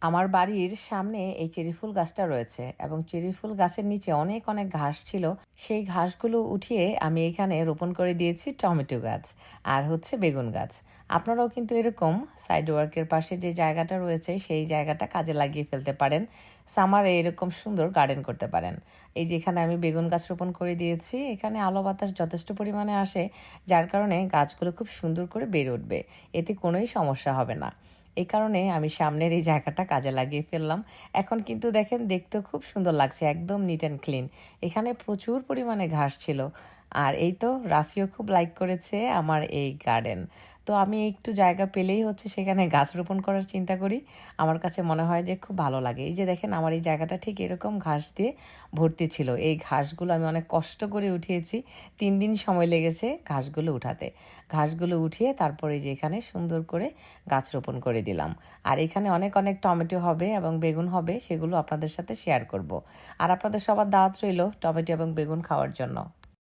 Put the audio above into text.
আমার বাড়ির সামনে এই চেরি ফুল গাছটা রয়েছে এবং চেরি ফুল গাছের নিচে অনেক অনেক ঘাস ছিল। সেই ঘাসগুলো উঠিয়ে আমি এখানে রোপণ করে দিয়েছি টমেটো গাছ আর হচ্ছে বেগুন গাছ। আপনারাও কিন্তু এরকম সাইড ওয়ার্কের পাশে যে জায়গাটা রয়েছে সেই জায়গাটা কাজে লাগিয়ে ফেলতে পারেন। সামারে এরকম সুন্দর গার্ডেন করতে পারেন। এই যে এখানে আমি বেগুন গাছ রোপণ করে দিয়েছি, এখানে আলো বাতাস যথেষ্ট পরিমাণে আসে, যার কারণে গাছগুলো খুব সুন্দর করে বেড়ে উঠবে, এতে কোনোই সমস্যা হবে না। এই কারণে আমি সামনের এই জায়গাটা কাজে লাগিয়ে ফেললাম। এখন কিন্তু দেখেন, দেখতেও খুব সুন্দর লাগছে, একদম নিট অ্যান্ড ক্লিন। এখানে প্রচুর পরিমাণে ঘাস ছিল। আর এই তো রাফিও খুব লাইক করেছে আমার এই গার্ডেন। তো আমি একটু জায়গা পেলেই হচ্ছে সেখানে গাছ রোপণ করার চিন্তা করি। আমার কাছে মনে হয় যে খুব ভালো লাগে। এই যে দেখেন, আমার এই জায়গাটা ঠিক এরকম ঘাস দিয়ে ভর্তি ছিল। এই ঘাসগুলো আমি অনেক কষ্ট করে উঠিয়েছি, 3 দিন সময় লেগেছে ঘাসগুলো উঠাতে। ঘাসগুলো উঠিয়ে তারপরে যে এখানে সুন্দর করে গাছ রোপণ করে দিলাম। আর এখানে অনেক অনেক টমেটো হবে এবং বেগুন হবে, সেগুলো আপনাদের সাথে শেয়ার করব। আর আপনাদের সবার দাওয়াত রইল টমেটো এবং বেগুন খাওয়ার জন্য।